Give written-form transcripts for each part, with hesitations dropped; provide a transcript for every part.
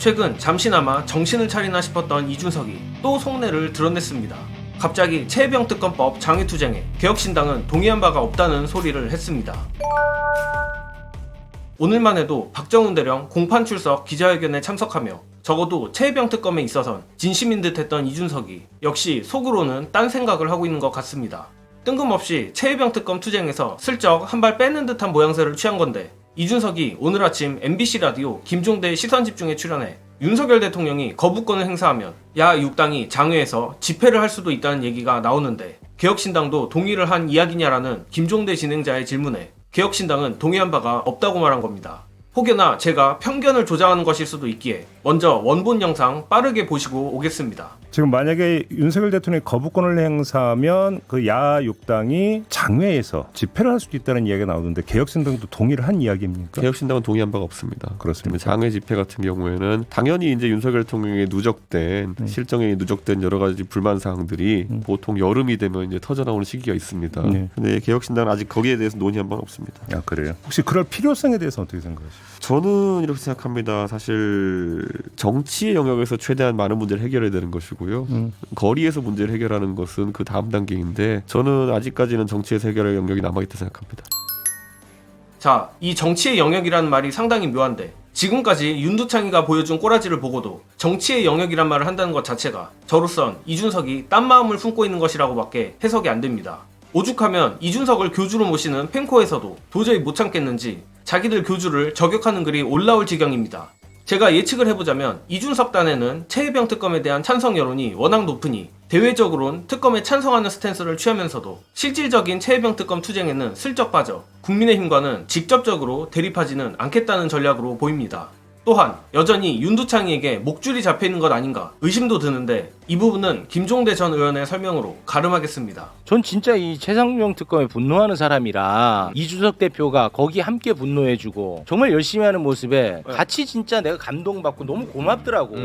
최근 잠시나마 정신을 차리나 싶었던 이준석이 또 속내를 드러냈습니다. 갑자기 최혜병특검법 장외투쟁에 개혁신당은 동의한 바가 없다는 소리를 했습니다. 오늘만 해도 박정훈 대령 공판 출석 기자회견에 참석하며 적어도 최혜병특검에 있어선 진심인 듯 했던 이준석이 역시 속으로는 딴 생각을 하고 있는 것 같습니다. 뜬금없이 최혜병특검 투쟁에서 슬쩍 한 발 빼는 듯한 모양새를 취한 건데, 이준석이 오늘 아침 MBC 라디오 김종대 시선집중에 출연해 윤석열 대통령이 거부권을 행사하면 야 6당이 장외에서 집회를 할 수도 있다는 얘기가 나오는데 개혁신당도 동의를 한 이야기냐라는 김종대 진행자의 질문에 개혁신당은 동의한 바가 없다고 말한 겁니다. 혹여나 제가 편견을 조장하는 것일 수도 있기에 먼저 원본 영상 빠르게 보시고 오겠습니다. 지금 만약에 윤석열 대통령이 거부권을 행사하면 그 야하 6당이 장외에서 집회를 할 수도 있다는 이야기가 나오는데 개혁신당도 동의를 한 이야기입니까? 개혁신당은 동의한 바가 없습니다. 그렇습니다. 장외 집회 같은 경우에는 당연히 이제 윤석열 대통령의 누적된 실정에 누적된 여러 가지 불만 사항들이 보통 여름이 되면 이제 터져 나오는 시기가 있습니다. 근데 개혁신당은 아직 거기에 대해서 논의한 바는 없습니다. 아, 그래요? 혹시 그럴 필요성에 대해서 어떻게 생각하십니까? 저는 이렇게 생각합니다. 사실 정치의 영역에서 최대한 많은 문제를 해결해야 되는 것이고요. 거리에서 문제를 해결하는 것은 그 다음 단계인데 저는 아직까지는 정치에서 해결할 영역이 남아있다고 생각합니다. 자, 이 정치의 영역이라는 말이 상당히 묘한데 지금까지 윤두창이가 보여준 꼬라지를 보고도 정치의 영역이란 말을 한다는 것 자체가 저로선 이준석이 딴 마음을 품고 있는 것이라고밖에 해석이 안 됩니다. 오죽하면 이준석을 교주로 모시는 펜코에서도 도저히 못 참겠는지 자기들 교주를 저격하는 글이 올라올 지경입니다. 제가 예측을 해보자면 이준석 단에는 최혜병 특검에 대한 찬성 여론이 워낙 높으니 대외적으로는 특검에 찬성하는 스탠스를 취하면서도 실질적인 최혜병 특검 투쟁에는 슬쩍 빠져 국민의힘과는 직접적으로 대립하지는 않겠다는 전략으로 보입니다. 또한 여전히 윤두창이에게 목줄이 잡혀있는 것 아닌가 의심도 드는데 이 부분은 김종대 전 의원의 설명으로 가름하겠습니다. 전 진짜 이 최상병 특검에 분노하는 사람이라 이준석 대표가 거기 함께 분노해주고 정말 열심히 하는 모습에 같이 진짜 내가 감동받고 너무 고맙더라고.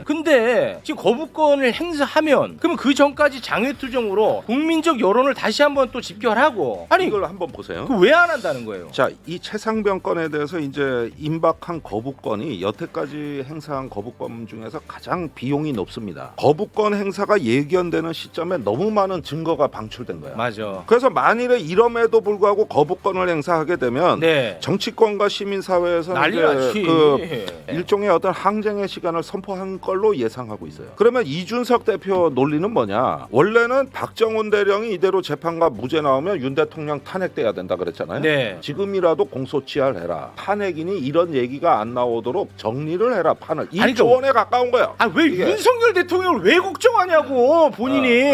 근데 지금 거부권을 행사하면 그러면 그 전까지 장외투쟁으로 국민적 여론을 다시 한번 또 집결하고 아니 이걸 한번 보세요. 그 왜 안 한다는 거예요? 자, 이 최상병 건에 대해서 이제 임박한 거부권이 여태까지 행사한 거부권 중에서 가장 비용이 높습니다. 거부권 행사가 예견되는 시점에 너무 많은 증거가 방출된 거야. 맞아. 그래서 만일에 이럼에도 불구하고 거부권을 행사하게 되면 네. 정치권과 시민사회에서 난리 나지. 그 일종의 어떤 항쟁의 시간을 선포한 걸로 예상하고 있어요. 그러면 이준석 대표 논리는 뭐냐? 원래는 박정훈 대령이 이대로 재판과 무죄 나오면 윤 대통령 탄핵돼야 된다 그랬잖아요. 네. 지금이라도 공소치하를 해라. 탄핵이니 이런 얘기가 안 나오도록 정리를 해라. 판을. 이 아니, 조언에 가까운 거야. 아 왜 윤석열 대통령을 왜 걱정하냐고 본인이.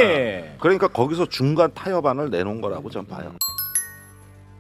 그러니까 거기서 중간 타협안을 내놓은 거라고 전 봐요.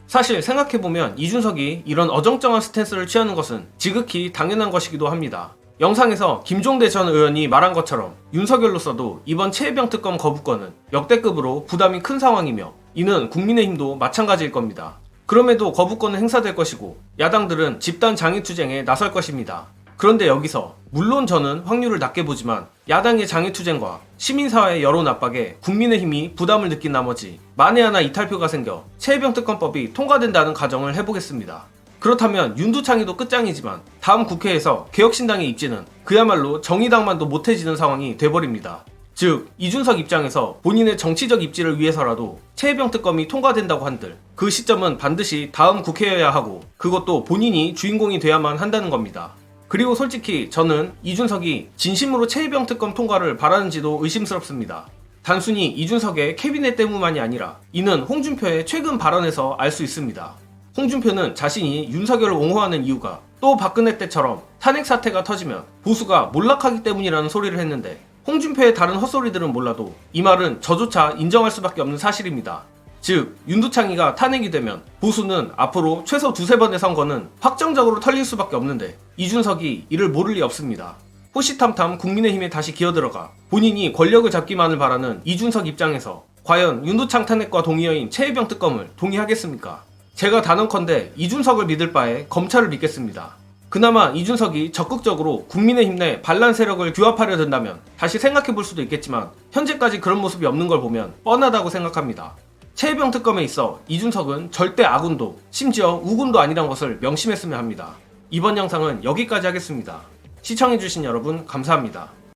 사실 생각해보면 이준석이 이런 어정쩡한 스탠스를 취하는 것은 지극히 당연한 것이기도 합니다. 영상에서 김종대 전 의원이 말한 것처럼 윤석열로서도 이번 최혜병 특검 거부권은 역대급으로 부담이 큰 상황이며 이는 국민의힘도 마찬가지일 겁니다. 그럼에도 거부권은 행사될 것이고 야당들은 집단 장외투쟁에 나설 것입니다. 그런데 여기서 물론 저는 확률을 낮게 보지만 야당의 장외투쟁과 시민사회의 여론 압박에 국민의힘이 부담을 느낀 나머지 만에 하나 이탈표가 생겨 최혜병 특검법이 통과된다는 가정을 해보겠습니다. 그렇다면 윤두창이도 끝장이지만 다음 국회에서 개혁신당의 입지는 그야말로 정의당만도 못해지는 상황이 돼버립니다. 즉 이준석 입장에서 본인의 정치적 입지를 위해서라도 최혜병 특검이 통과된다고 한들 그 시점은 반드시 다음 국회여야 하고 그것도 본인이 주인공이 돼야만 한다는 겁니다. 그리고 솔직히 저는 이준석이 진심으로 최혜병 특검 통과를 바라는지도 의심스럽습니다. 단순히 이준석의 캐비넷 때문만이 아니라 이는 홍준표의 최근 발언에서 알 수 있습니다. 홍준표는 자신이 윤석열을 옹호하는 이유가 또 박근혜 때처럼 탄핵 사태가 터지면 보수가 몰락하기 때문이라는 소리를 했는데 홍준표의 다른 헛소리들은 몰라도 이 말은 저조차 인정할 수밖에 없는 사실입니다. 즉 윤두창이가 탄핵이 되면 보수는 앞으로 최소 두세 번의 선거는 확정적으로 털릴 수밖에 없는데 이준석이 이를 모를 리 없습니다. 호시탐탐 국민의힘에 다시 기어들어가 본인이 권력을 잡기만을 바라는 이준석 입장에서 과연 윤두창 탄핵과 동의어인 최혜병 특검을 동의하겠습니까? 제가 단언컨대 이준석을 믿을 바에 검찰을 믿겠습니다. 그나마 이준석이 적극적으로 국민의힘 내 반란 세력을 규합하려 든다면 다시 생각해볼 수도 있겠지만 현재까지 그런 모습이 없는 걸 보면 뻔하다고 생각합니다. 최혜병 특검에 있어 이준석은 절대 아군도 심지어 우군도 아니란 것을 명심했으면 합니다. 이번 영상은 여기까지 하겠습니다. 시청해주신 여러분 감사합니다.